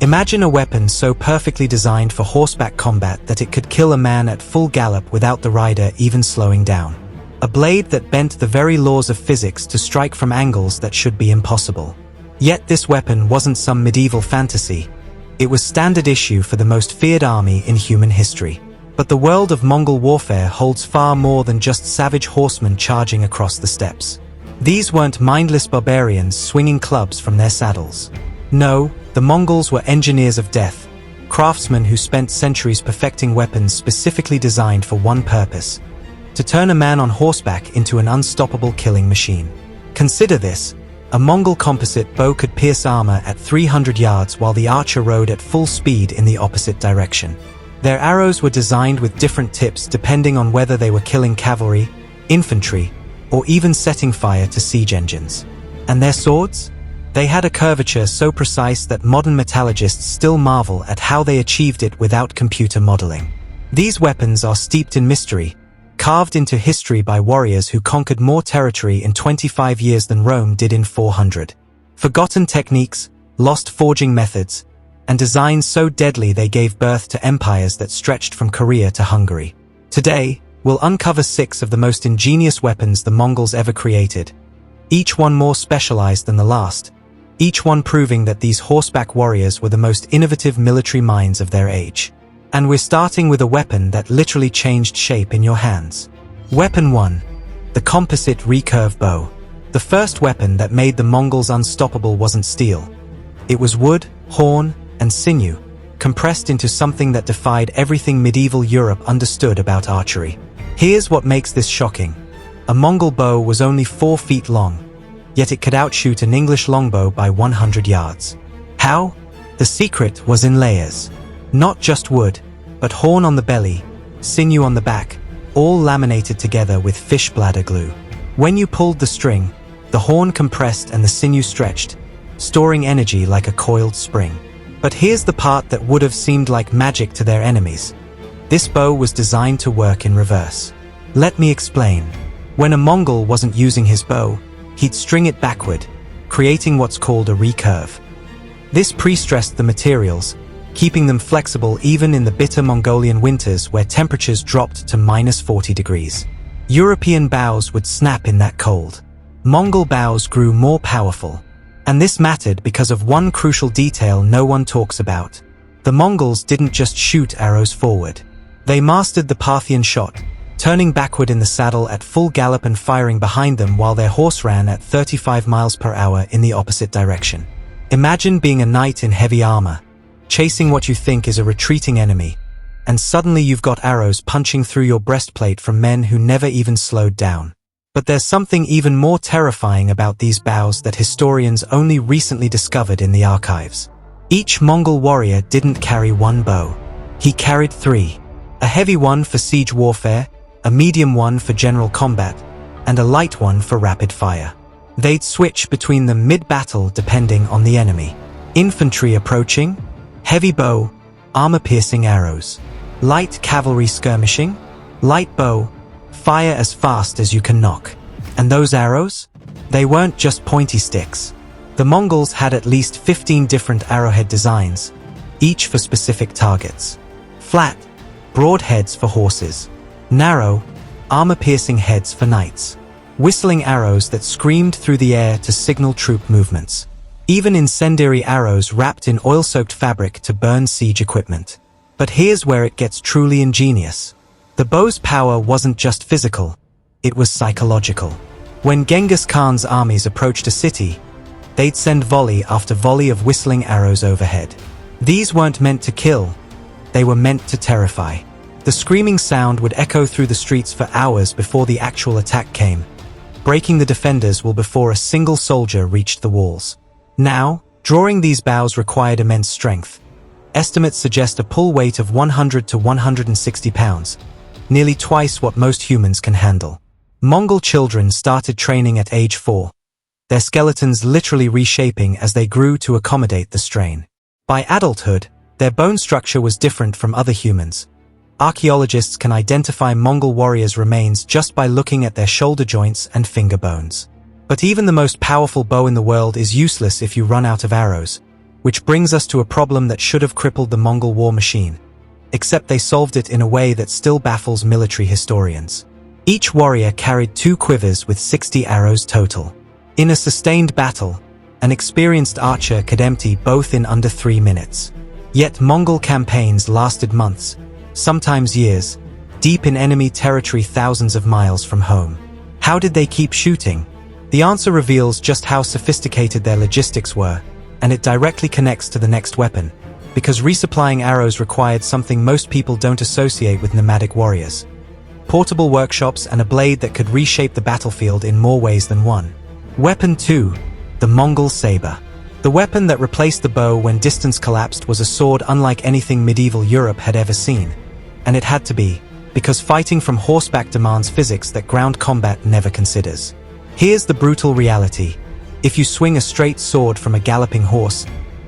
Imagine a weapon so perfectly designed for horseback combat that it could kill a man at full gallop without the rider even slowing down. A blade that bent the very laws of physics to strike from angles that should be impossible. Yet this weapon wasn't some medieval fantasy. It was standard issue for the most feared army in human history. But the world of Mongol warfare holds far more than just savage horsemen charging across the steppes. These weren't mindless barbarians swinging clubs from their saddles. No, the Mongols were engineers of death, craftsmen who spent centuries perfecting weapons specifically designed for one purpose: to turn a man on horseback into an unstoppable killing machine. Consider this: a Mongol composite bow could pierce armor at 300 yards while the archer rode at full speed in the opposite direction. Their arrows were designed with different tips depending on whether they were killing cavalry, infantry, or even setting fire to siege engines. And their swords? They had a curvature so precise that modern metallurgists still marvel at how they achieved it without computer modeling. These weapons are steeped in mystery, carved into history by warriors who conquered more territory in 25 years than Rome did in 400. Forgotten techniques, lost forging methods, and designs so deadly they gave birth to empires that stretched from Korea to Hungary. Today, we'll uncover 6 of the most ingenious weapons the Mongols ever created, each one more specialized than the last, each one proving that these horseback warriors were the most innovative military minds of their age. And we're starting with a weapon that literally changed shape in your hands. Weapon 1. The composite recurve bow. The first weapon that made the Mongols unstoppable wasn't steel. It was wood, horn, and sinew, compressed into something that defied everything medieval Europe understood about archery. Here's what makes this shocking. A Mongol bow was only 4 feet long, yet it could outshoot an English longbow by 100 yards. How? The secret was in layers. Not just wood, but horn on the belly, sinew on the back, all laminated together with fish bladder glue. When you pulled the string, the horn compressed and the sinew stretched, storing energy like a coiled spring. But here's the part that would have seemed like magic to their enemies. This bow was designed to work in reverse. Let me explain. When a Mongol wasn't using his bow, he'd string it backward, creating what's called a recurve. This pre-stressed the materials, keeping them flexible even in the bitter Mongolian winters where temperatures dropped to -40 degrees. European bows would snap in that cold. Mongol bows grew more powerful. And this mattered because of one crucial detail no one talks about. The Mongols didn't just shoot arrows forward. They mastered the Parthian shot, turning backward in the saddle at full gallop and firing behind them while their horse ran at 35 miles per hour in the opposite direction. Imagine being a knight in heavy armor, chasing what you think is a retreating enemy, and suddenly you've got arrows punching through your breastplate from men who never even slowed down. But there's something even more terrifying about these bows that historians only recently discovered in the archives. Each Mongol warrior didn't carry one bow. He carried 3. A heavy one for siege warfare, a medium one for general combat, and a light one for rapid fire. They'd switch between them mid-battle depending on the enemy. Infantry approaching, heavy bow, armor-piercing arrows. Light cavalry skirmishing, light bow, fire as fast as you can knock. And those arrows? They weren't just pointy sticks. The Mongols had at least 15 different arrowhead designs, each for specific targets. Flat, broad heads for horses. Narrow, armor-piercing heads for knights. Whistling arrows that screamed through the air to signal troop movements. Even incendiary arrows wrapped in oil-soaked fabric to burn siege equipment. But here's where it gets truly ingenious. The bow's power wasn't just physical, it was psychological. When Genghis Khan's armies approached a city, they'd send volley after volley of whistling arrows overhead. These weren't meant to kill, they were meant to terrify. The screaming sound would echo through the streets for hours before the actual attack came, breaking the defenders well before a single soldier reached the walls. Now, drawing these bows required immense strength. Estimates suggest a pull weight of 100 to 160 pounds, nearly twice what most humans can handle. Mongol children started training at age 4, their skeletons literally reshaping as they grew to accommodate the strain. By adulthood, their bone structure was different from other humans. Archaeologists can identify Mongol warriors' remains just by looking at their shoulder joints and finger bones. But even the most powerful bow in the world is useless if you run out of arrows, Which brings us to a problem that should have crippled the Mongol war machine. Except they solved it in a way that still baffles military historians. Each warrior carried 2 quivers with 60 arrows total. In a sustained battle, an experienced archer could empty both in under 3 minutes. Yet Mongol campaigns lasted months, sometimes years, deep in enemy territory thousands of miles from home. How did they keep shooting? The answer reveals just how sophisticated their logistics were, and it directly connects to the next weapon, because resupplying arrows required something most people don't associate with nomadic warriors. Portable workshops and a blade that could reshape the battlefield in more ways than one. Weapon 2. The Mongol saber. The weapon that replaced the bow when distance collapsed was a sword unlike anything medieval Europe had ever seen. And it had to be, because fighting from horseback demands physics that ground combat never considers. Here's the brutal reality. If you swing a straight sword from a galloping horse,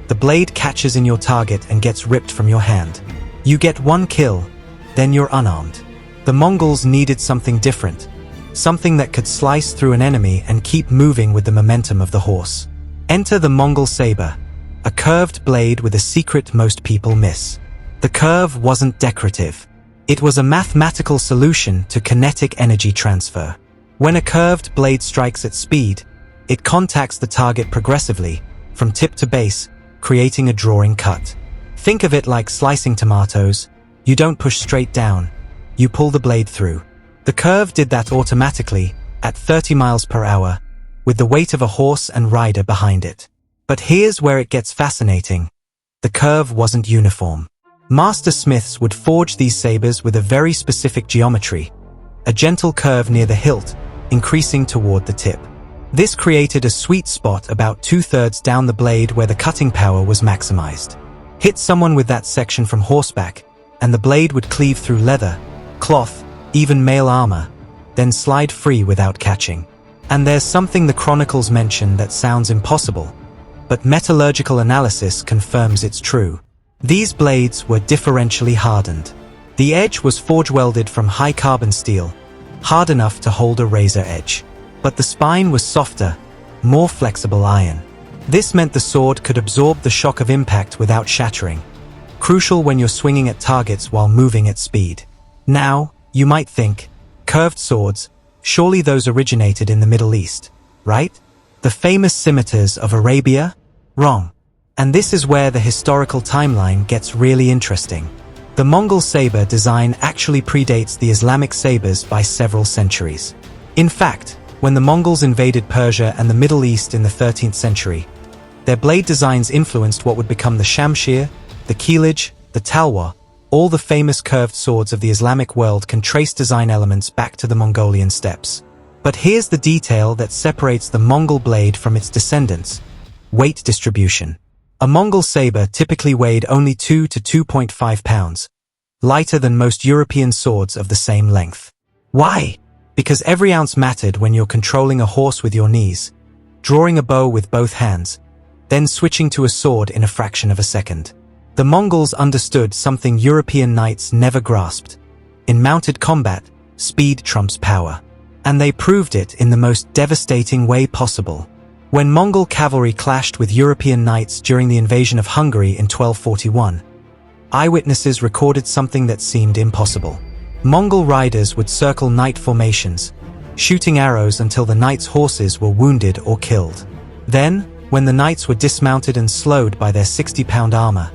the blade catches in your target and gets ripped from your hand. You get 1 kill, then you're unarmed. The Mongols needed something different, something that could slice through an enemy and keep moving with the momentum of the horse. Enter the Mongol saber, a curved blade with a secret most people miss. The curve wasn't decorative. It was a mathematical solution to kinetic energy transfer. When a curved blade strikes at speed, it contacts the target progressively, from tip to base, creating a drawing cut. Think of it like slicing tomatoes. You don't push straight down, you pull the blade through. The curve did that automatically, at 30 miles per hour, with the weight of a horse and rider behind it. But here's where it gets fascinating. The curve wasn't uniform. Master smiths would forge these sabers with a very specific geometry, a gentle curve near the hilt, increasing toward the tip. This created a sweet spot about 2/3 down the blade where the cutting power was maximized. Hit someone with that section from horseback, and the blade would cleave through leather, cloth, even mail armor, then slide free without catching. And there's something the chronicles mention that sounds impossible, but metallurgical analysis confirms it's true. These blades were differentially hardened. The edge was forge welded from high carbon steel, hard enough to hold a razor edge. But the spine was softer, more flexible iron. This meant the sword could absorb the shock of impact without shattering, crucial when you're swinging at targets while moving at speed. Now, you might think, curved swords, surely those originated in the Middle East, right? The famous scimitars of Arabia? Wrong. And this is where the historical timeline gets really interesting. The Mongol saber design actually predates the Islamic sabers by several centuries. In fact, when the Mongols invaded Persia and the Middle East in the 13th century, their blade designs influenced what would become the shamshir, the kilij, the talwar. All the famous curved swords of the Islamic world can trace design elements back to the Mongolian steppes. But here's the detail that separates the Mongol blade from its descendants: weight distribution. A Mongol saber typically weighed only 2 to 2.5 pounds, lighter than most European swords of the same length. Why? Because every ounce mattered when you're controlling a horse with your knees, drawing a bow with both hands, then switching to a sword in a fraction of a second. The Mongols understood something European knights never grasped. In mounted combat, speed trumps power. And they proved it in the most devastating way possible. When Mongol cavalry clashed with European knights during the invasion of Hungary in 1241, eyewitnesses recorded something that seemed impossible. Mongol riders would circle knight formations, shooting arrows until the knights' horses were wounded or killed. Then, when the knights were dismounted and slowed by their 60-pound armor,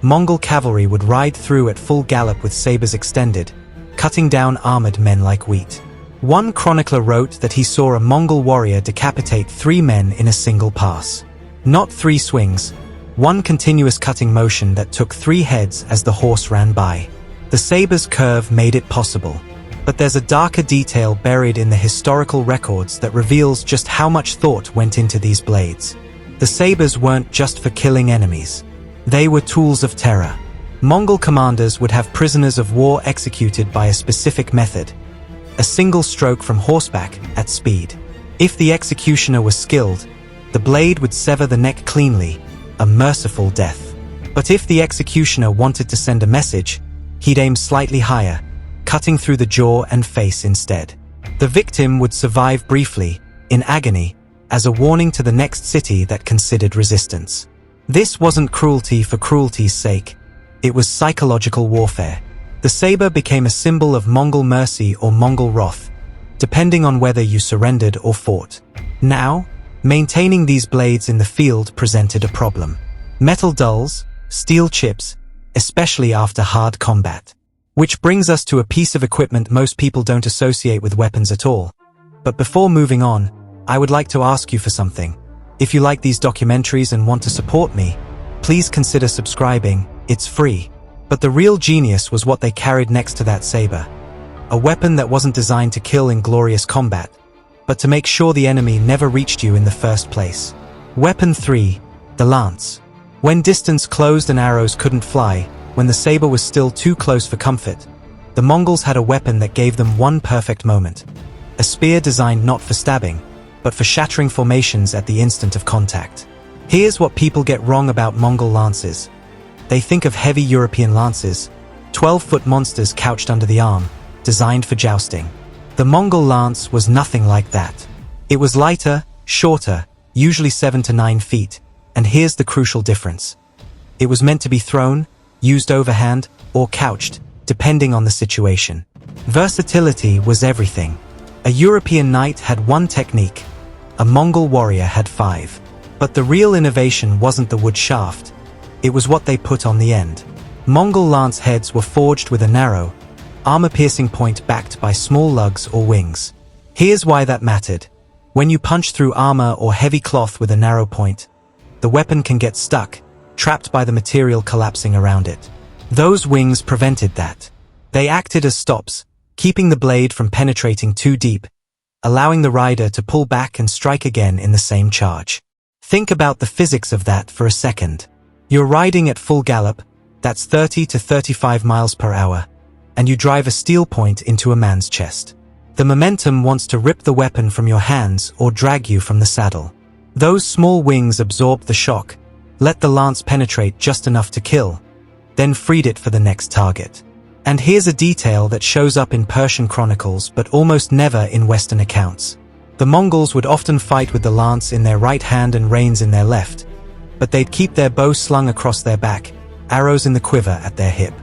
Mongol cavalry would ride through at full gallop with sabers extended, cutting down armored men like wheat. One chronicler wrote that he saw a Mongol warrior decapitate 3 men in a single pass. Not 3 swings, one continuous cutting motion that took 3 heads as the horse ran by. The saber's curve made it possible. But there's a darker detail buried in the historical records that reveals just how much thought went into these blades. The sabers weren't just for killing enemies. They were tools of terror. Mongol commanders would have prisoners of war executed by a specific method: a single stroke from horseback at speed. If the executioner was skilled, the blade would sever the neck cleanly, a merciful death. But if the executioner wanted to send a message, he'd aim slightly higher, cutting through the jaw and face instead. The victim would survive briefly, in agony, as a warning to the next city that considered resistance. This wasn't cruelty for cruelty's sake. It was psychological warfare. The saber became a symbol of Mongol mercy or Mongol wrath, depending on whether you surrendered or fought. Now, maintaining these blades in the field presented a problem. Metal dulls, steel chips, especially after hard combat. Which brings us to a piece of equipment most people don't associate with weapons at all. But before moving on, I would like to ask you for something. If you like these documentaries and want to support me, please consider subscribing. It's free. But the real genius was what they carried next to that saber. A weapon that wasn't designed to kill in glorious combat, but to make sure the enemy never reached you in the first place. Weapon 3, the lance. When distance closed and arrows couldn't fly, when the saber was still too close for comfort, the Mongols had a weapon that gave them one perfect moment. A spear designed not for stabbing, but for shattering formations at the instant of contact. Here's what people get wrong about Mongol lances. They think of heavy European lances, 12-foot monsters couched under the arm, designed for jousting. The Mongol lance was nothing like that. It was lighter, shorter, usually 7 to 9 feet, and here's the crucial difference. It was meant to be thrown, used overhand, or couched, depending on the situation. Versatility was everything. A European knight had one technique, a Mongol warrior had 5. But the real innovation wasn't the wood shaft, it was what they put on the end. Mongol lance heads were forged with a narrow, armor-piercing point backed by small lugs or wings. Here's why that mattered. When you punch through armor or heavy cloth with a narrow point, the weapon can get stuck, trapped by the material collapsing around it. Those wings prevented that. They acted as stops, keeping the blade from penetrating too deep, allowing the rider to pull back and strike again in the same charge. Think about the physics of that for a second. You're riding at full gallop, that's 30 to 35 miles per hour, and you drive a steel point into a man's chest. The momentum wants to rip the weapon from your hands or drag you from the saddle. Those small wings absorbed the shock, let the lance penetrate just enough to kill, then freed it for the next target. And here's a detail that shows up in Persian chronicles but almost never in Western accounts. The Mongols would often fight with the lance in their right hand and reins in their left, but they'd keep their bow slung across their back, arrows in the quiver at their hip.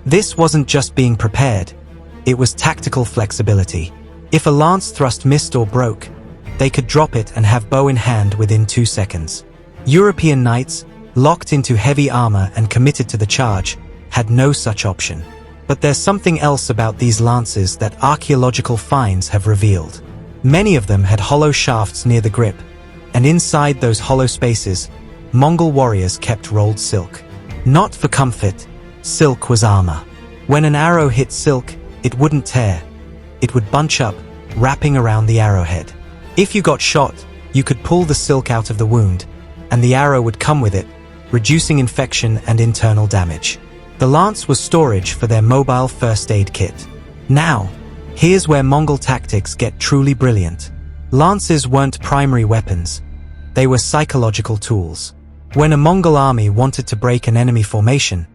This wasn't just being prepared, it was tactical flexibility. If a lance thrust missed or broke, they could drop it and have bow in hand within 2 seconds. European knights, locked into heavy armor and committed to the charge, had no such option. But there's something else about these lances that archaeological finds have revealed. Many of them had hollow shafts near the grip, and inside those hollow spaces, Mongol warriors kept rolled silk. Not for comfort, silk was armor. When an arrow hit silk, it wouldn't tear. It would bunch up, wrapping around the arrowhead. If you got shot, you could pull the silk out of the wound, and the arrow would come with it, reducing infection and internal damage. The lance was storage for their mobile first aid kit. Now, here's where Mongol tactics get truly brilliant. Lances weren't primary weapons. They were psychological tools. When a Mongol army wanted to break an enemy formation,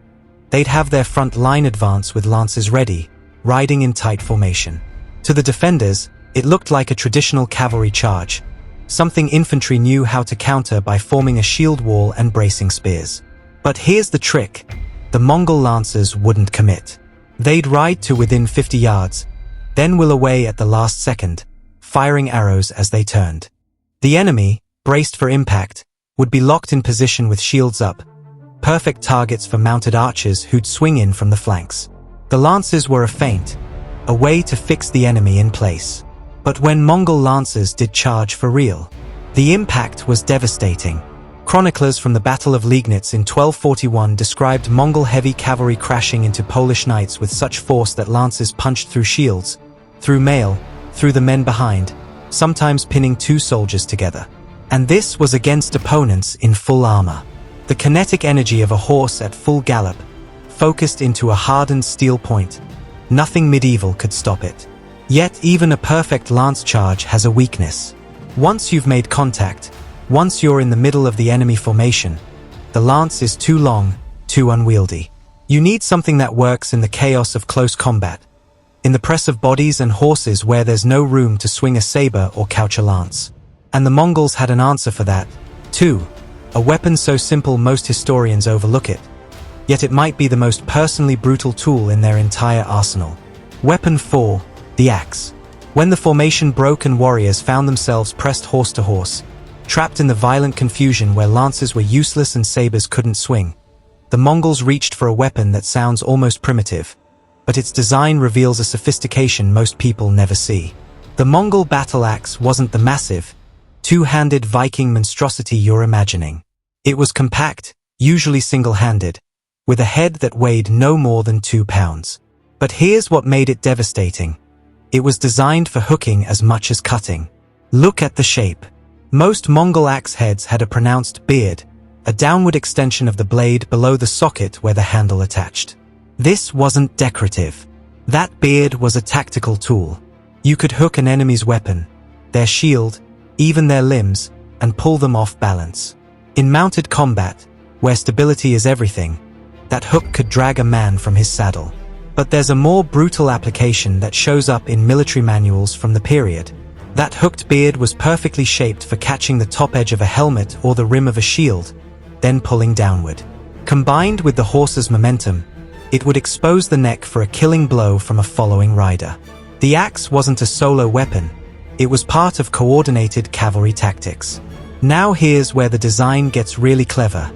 they'd have their front line advance with lances ready, riding in tight formation. To the defenders, it looked like a traditional cavalry charge, something infantry knew how to counter by forming a shield wall and bracing spears. But here's the trick. The Mongol lancers wouldn't commit. They'd ride to within 50 yards, then wheel away at the last second, firing arrows as they turned. The enemy, braced for impact, would be locked in position with shields up, perfect targets for mounted archers who'd swing in from the flanks. The lances were a feint, a way to fix the enemy in place. But when Mongol lancers did charge for real, the impact was devastating. Chroniclers from the Battle of Liegnitz in 1241 described Mongol heavy cavalry crashing into Polish knights with such force that lances punched through shields, through mail, through the men behind, sometimes pinning 2 soldiers together. And this was against opponents in full armor. The kinetic energy of a horse at full gallop, focused into a hardened steel point. Nothing medieval could stop it. Yet even a perfect lance charge has a weakness. Once you've made contact, once you're in the middle of the enemy formation, the lance is too long, too unwieldy. You need something that works in the chaos of close combat, in the press of bodies and horses where there's no room to swing a saber or couch a lance. And the Mongols had an answer for that, too. a weapon so simple most historians overlook it. Yet it might be the most personally brutal tool in their entire arsenal. Weapon 4, the axe. When the formation broke and warriors found themselves pressed horse to horse, trapped in the violent confusion where lances were useless and sabers couldn't swing, the Mongols reached for a weapon that sounds almost primitive, but its design reveals a sophistication most people never see. The Mongol battle axe wasn't the massive, two-handed Viking monstrosity you're imagining. It was compact, usually single-handed, with a head that weighed no more than 2 pounds. But here's what made it devastating. It was designed for hooking as much as cutting. Look at the shape. Most Mongol axe heads had a pronounced beard, a downward extension of the blade below the socket where the handle attached. This wasn't decorative. That beard was a tactical tool. You could hook an enemy's weapon, their shield, even their limbs, and pull them off balance. In mounted combat, where stability is everything, that hook could drag a man from his saddle. But there's a more brutal application that shows up in military manuals from the period. That hooked beard was perfectly shaped for catching the top edge of a helmet or the rim of a shield, then pulling downward. Combined with the horse's momentum, it would expose the neck for a killing blow from a following rider. The axe wasn't a solo weapon, it was part of coordinated cavalry tactics. Now here's where the design gets really clever.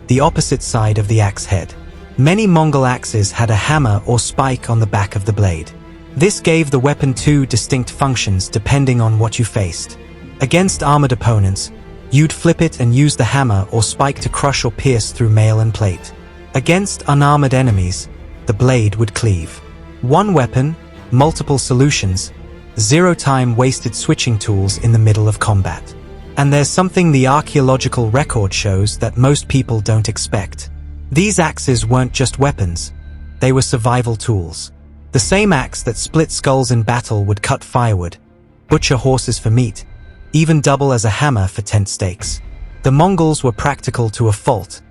The opposite side of the axe head. Many Mongol axes had a hammer or spike on the back of the blade. This gave the weapon 2 distinct functions depending on what you faced. Against armored opponents, you'd flip it and use the hammer or spike to crush or pierce through mail and plate. Against unarmored enemies, the blade would cleave. One weapon, multiple solutions, zero time wasted switching tools in the middle of combat. And there's something the archaeological record shows that most people don't expect. These axes weren't just weapons, they were survival tools. The same axe that split skulls in battle would cut firewood, butcher horses for meat, even double as a hammer for tent stakes. The Mongols were practical to a fault.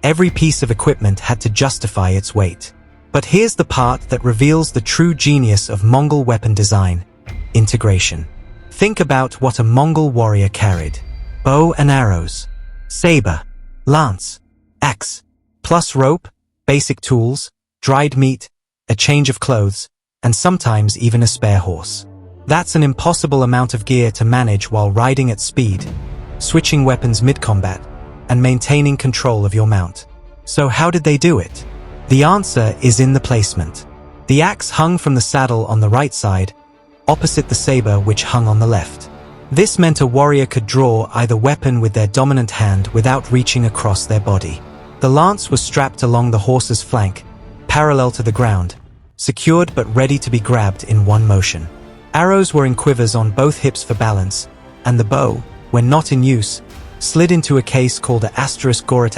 Every piece of equipment had to justify its weight. But here's the part that reveals the true genius of Mongol weapon design: integration. Think about what a Mongol warrior carried. Bow and arrows, saber, lance, axe, plus rope, basic tools, dried meat, a change of clothes, and sometimes even a spare horse. That's an impossible amount of gear to manage while riding at speed, switching weapons mid-combat, and maintaining control of your mount. So how did they do it? The answer is in the placement. The axe hung from the saddle on the right side, opposite the saber which hung on the left. This meant a warrior could draw either weapon with their dominant hand without reaching across their body. The lance was strapped along the horse's flank, parallel to the ground, secured but ready to be grabbed in one motion. Arrows were in quivers on both hips for balance, and the bow, when not in use, slid into a case called a *goret*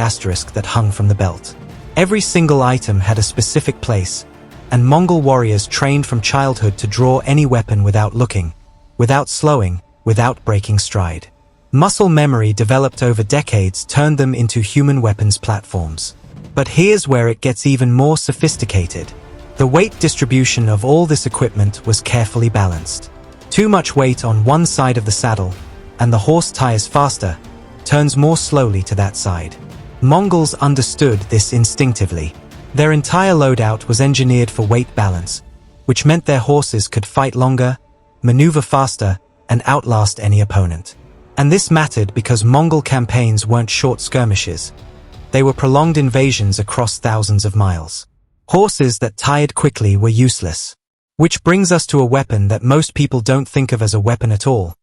that hung from the belt. Every single item had a specific place, and Mongol warriors trained from childhood to draw any weapon without looking, without slowing, without breaking stride. Muscle memory developed over decades turned them into human weapons platforms. But here's where it gets even more sophisticated. The weight distribution of all this equipment was carefully balanced. Too much weight on one side of the saddle, and the horse tires faster, turns more slowly to that side. Mongols understood this instinctively. Their entire loadout was engineered for weight balance, which meant their horses could fight longer, maneuver faster, and outlast any opponent. And this mattered because Mongol campaigns weren't short skirmishes. They were prolonged invasions across thousands of miles. Horses that tired quickly were useless. Which brings us to a weapon that most people don't think of as a weapon at all.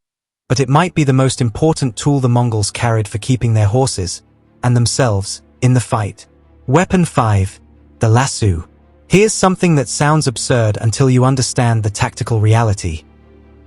But it might be the most important tool the Mongols carried for keeping their horses, and themselves, in the fight. Weapon 5. The lasso. Here's something that sounds absurd until you understand the tactical reality.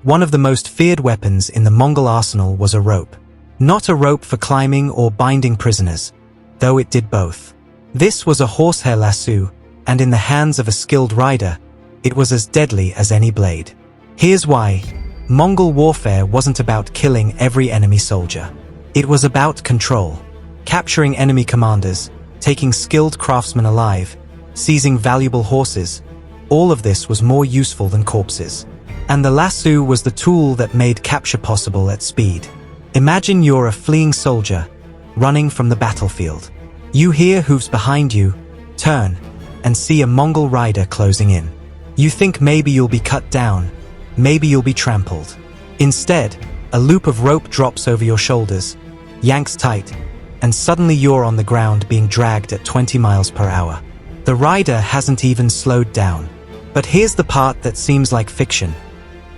One of the most feared weapons in the Mongol arsenal was a rope. Not a rope for climbing or binding prisoners, though it did both. This was a horsehair lasso, and in the hands of a skilled rider, it was as deadly as any blade. Here's why. Mongol warfare wasn't about killing every enemy soldier. It was about control. Capturing enemy commanders, taking skilled craftsmen alive, seizing valuable horses. All of this was more useful than corpses. And the lasso was the tool that made capture possible at speed. Imagine you're a fleeing soldier, running from the battlefield. You hear hooves behind you, turn, and see a Mongol rider closing in. You think maybe you'll be cut down, maybe you'll be trampled. Instead, a loop of rope drops over your shoulders, yanks tight, and suddenly you're on the ground being dragged at 20 miles per hour. The rider hasn't even slowed down. But here's the part that seems like fiction.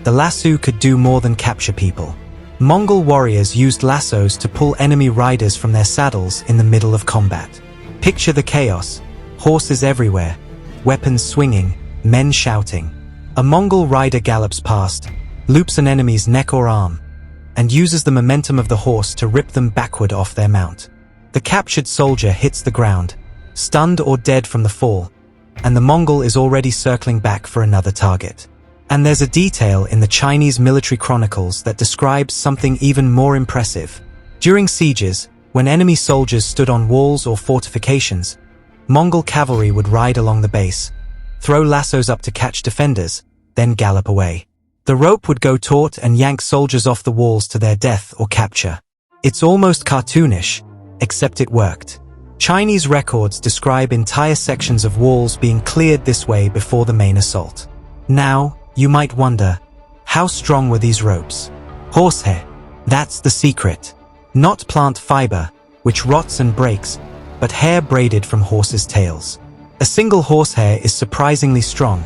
The lasso could do more than capture people. Mongol warriors used lassos to pull enemy riders from their saddles in the middle of combat. Picture the chaos: horses everywhere, weapons swinging, men shouting. A Mongol rider gallops past, loops an enemy's neck or arm, and uses the momentum of the horse to rip them backward off their mount. The captured soldier hits the ground, stunned or dead from the fall, and the Mongol is already circling back for another target. And there's a detail in the Chinese military chronicles that describes something even more impressive. During sieges, when enemy soldiers stood on walls or fortifications, Mongol cavalry would ride along the base, throw lassos up to catch defenders, then gallop away. The rope would go taut and yank soldiers off the walls to their death or capture. It's almost cartoonish, except it worked. Chinese records describe entire sections of walls being cleared this way before the main assault. Now, you might wonder, how strong were these ropes? Horsehair. That's the secret. Not plant fiber, which rots and breaks, but hair braided from horses' tails. A single horsehair is surprisingly strong,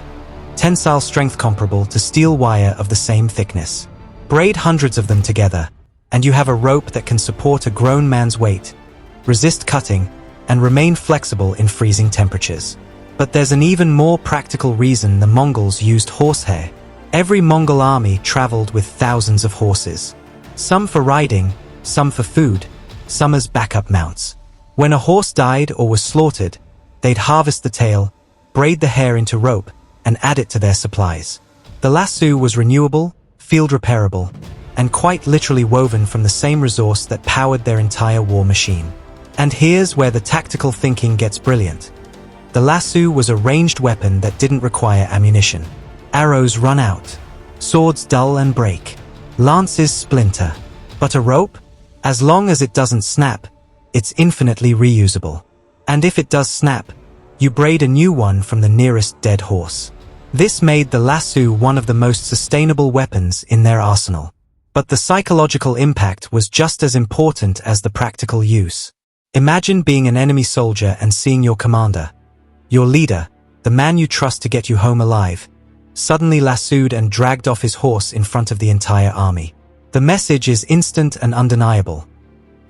tensile strength comparable to steel wire of the same thickness. Braid hundreds of them together, and you have a rope that can support a grown man's weight, resist cutting, and remain flexible in freezing temperatures. But there's an even more practical reason the Mongols used horsehair. Every Mongol army traveled with thousands of horses. Some for riding, some for food, some as backup mounts. When a horse died or was slaughtered, they'd harvest the tail, braid the hair into rope, and add it to their supplies. The lasso was renewable, field repairable, and quite literally woven from the same resource that powered their entire war machine. And here's where the tactical thinking gets brilliant. The lasso was a ranged weapon that didn't require ammunition. Arrows run out, swords dull and break, lances splinter. But a rope? As long as it doesn't snap, it's infinitely reusable. And if it does snap, you braid a new one from the nearest dead horse. This made the lasso one of the most sustainable weapons in their arsenal. But the psychological impact was just as important as the practical use. Imagine being an enemy soldier and seeing your commander, your leader, the man you trust to get you home alive, suddenly lassoed and dragged off his horse in front of the entire army. The message is instant and undeniable.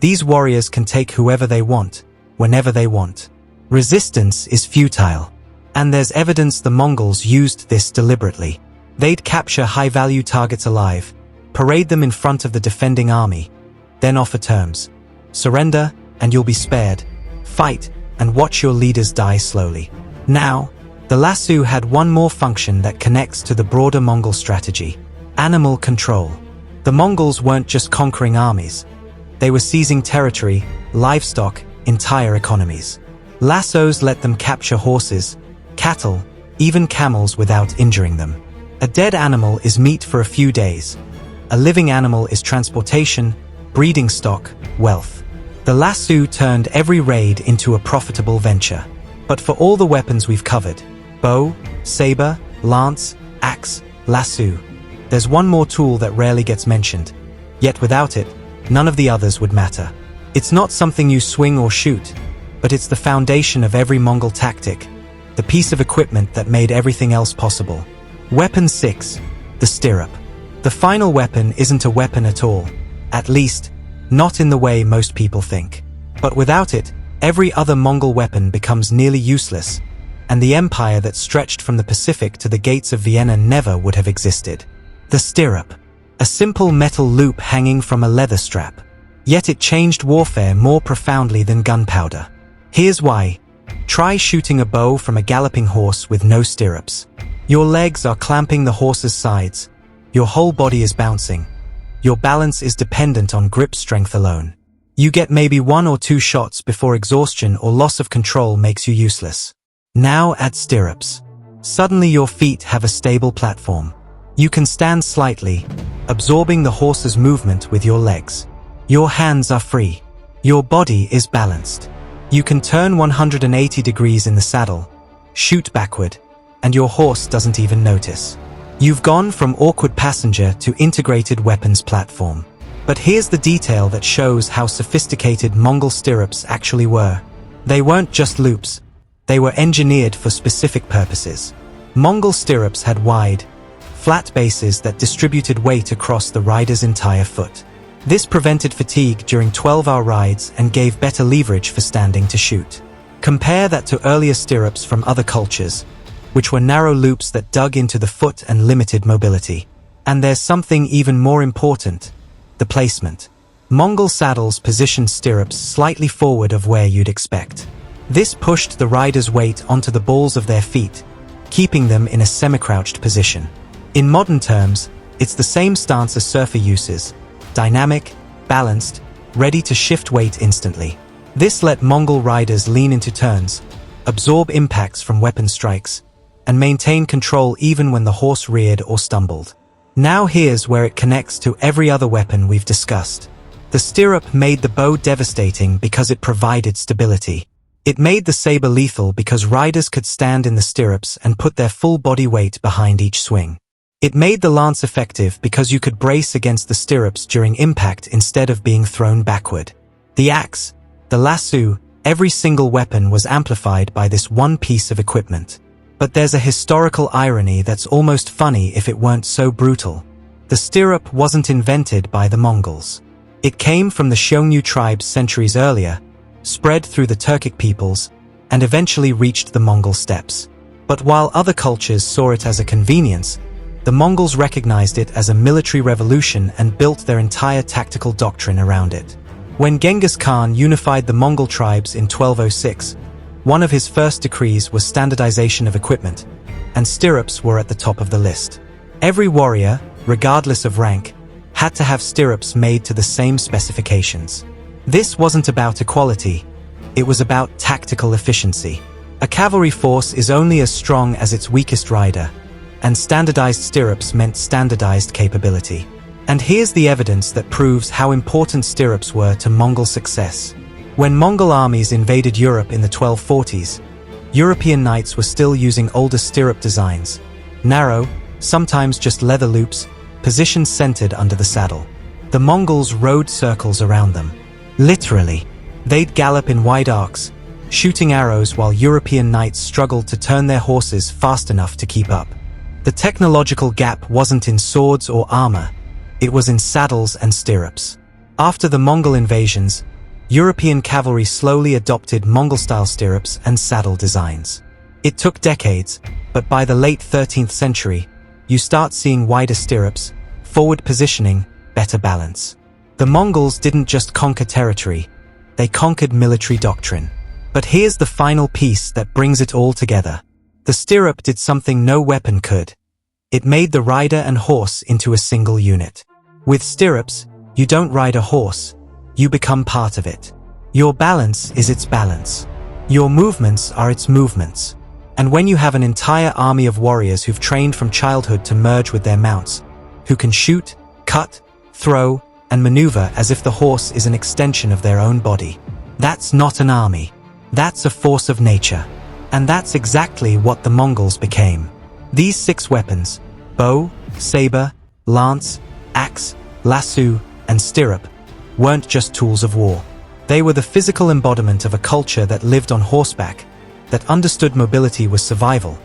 These warriors can take whoever they want, whenever they want. Resistance is futile. And there's evidence the Mongols used this deliberately. They'd capture high-value targets alive, parade them in front of the defending army, then offer terms. Surrender, and you'll be spared. Fight, and watch your leaders die slowly. Now, the lasso had one more function that connects to the broader Mongol strategy: animal control. The Mongols weren't just conquering armies. They were seizing territory, livestock, entire economies. Lassos let them capture horses, cattle, even camels without injuring them. A dead animal is meat for a few days. A living animal is transportation, breeding stock, wealth. The lasso turned every raid into a profitable venture. But for all the weapons we've covered, bow, saber, lance, axe, lasso, there's one more tool that rarely gets mentioned. Yet without it, none of the others would matter. It's not something you swing or shoot, but it's the foundation of every Mongol tactic, the piece of equipment that made everything else possible. Weapon 6, the stirrup. The final weapon isn't a weapon at all, at least, not in the way most people think. But without it, every other Mongol weapon becomes nearly useless, and the empire that stretched from the Pacific to the gates of Vienna never would have existed. The stirrup, a simple metal loop hanging from a leather strap. Yet it changed warfare more profoundly than gunpowder. Here's why. Try shooting a bow from a galloping horse with no stirrups. Your legs are clamping the horse's sides. Your whole body is bouncing. Your balance is dependent on grip strength alone. You get maybe 1 or 2 shots before exhaustion or loss of control makes you useless. Now add stirrups. Suddenly your feet have a stable platform. You can stand slightly, absorbing the horse's movement with your legs. Your hands are free. Your body is balanced. You can turn 180 degrees in the saddle, shoot backward, and your horse doesn't even notice. You've gone from awkward passenger to integrated weapons platform. But here's the detail that shows how sophisticated Mongol stirrups actually were. They weren't just loops. They were engineered for specific purposes. Mongol stirrups had wide, flat bases that distributed weight across the rider's entire foot. This prevented fatigue during 12-hour rides and gave better leverage for standing to shoot. Compare that to earlier stirrups from other cultures, which were narrow loops that dug into the foot and limited mobility. And there's something even more important: the placement. Mongol saddles positioned stirrups slightly forward of where you'd expect. This pushed the rider's weight onto the balls of their feet, keeping them in a semi-crouched position. In modern terms, it's the same stance a surfer uses: dynamic, balanced, ready to shift weight instantly. This let Mongol riders lean into turns, absorb impacts from weapon strikes, and maintain control even when the horse reared or stumbled. Now here's where it connects to every other weapon we've discussed. The stirrup made the bow devastating because it provided stability. It made the saber lethal because riders could stand in the stirrups and put their full body weight behind each swing. It made the lance effective because you could brace against the stirrups during impact instead of being thrown backward. The axe, the lasso, every single weapon was amplified by this one piece of equipment. But there's a historical irony that's almost funny if it weren't so brutal. The stirrup wasn't invented by the Mongols. It came from the Xiongnu tribes centuries earlier, spread through the Turkic peoples, and eventually reached the Mongol steppes. But while other cultures saw it as a convenience, the Mongols recognized it as a military revolution and built their entire tactical doctrine around it. When Genghis Khan unified the Mongol tribes in 1206, one of his first decrees was standardization of equipment, and stirrups were at the top of the list. Every warrior, regardless of rank, had to have stirrups made to the same specifications. This wasn't about equality, it was about tactical efficiency. A cavalry force is only as strong as its weakest rider, and standardized stirrups meant standardized capability. And here's the evidence that proves how important stirrups were to Mongol success. When Mongol armies invaded Europe in the 1240s, European knights were still using older stirrup designs, narrow, sometimes just leather loops, positioned centered under the saddle. The Mongols rode circles around them. Literally, they'd gallop in wide arcs, shooting arrows while European knights struggled to turn their horses fast enough to keep up. The technological gap wasn't in swords or armor, it was in saddles and stirrups. After the Mongol invasions, European cavalry slowly adopted Mongol-style stirrups and saddle designs. It took decades, but by the late 13th century, you start seeing wider stirrups, forward positioning, better balance. The Mongols didn't just conquer territory, they conquered military doctrine. But here's the final piece that brings it all together. The stirrup did something no weapon could. It made the rider and horse into a single unit. With stirrups, you don't ride a horse, you become part of it. Your balance is its balance. Your movements are its movements. And when you have an entire army of warriors who've trained from childhood to merge with their mounts, who can shoot, cut, throw, and maneuver as if the horse is an extension of their own body, that's not an army. That's a force of nature. And that's exactly what the Mongols became. These 6 weapons, bow, saber, lance, axe, lasso, and stirrup, weren't just tools of war. They were the physical embodiment of a culture that lived on horseback, that understood mobility was survival,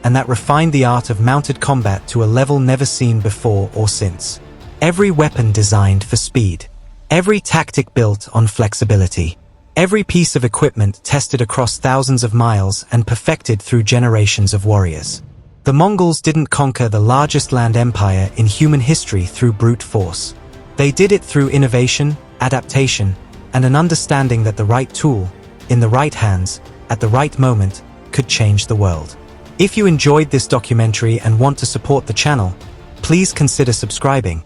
and that refined the art of mounted combat to a level never seen before or since. Every weapon designed for speed. Every tactic built on flexibility. Every piece of equipment tested across thousands of miles and perfected through generations of warriors. The Mongols didn't conquer the largest land empire in human history through brute force. They did it through innovation, adaptation, and an understanding that the right tool, in the right hands, at the right moment, could change the world. If you enjoyed this documentary and want to support the channel, please consider subscribing.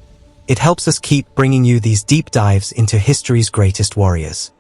It helps us keep bringing you these deep dives into history's greatest warriors.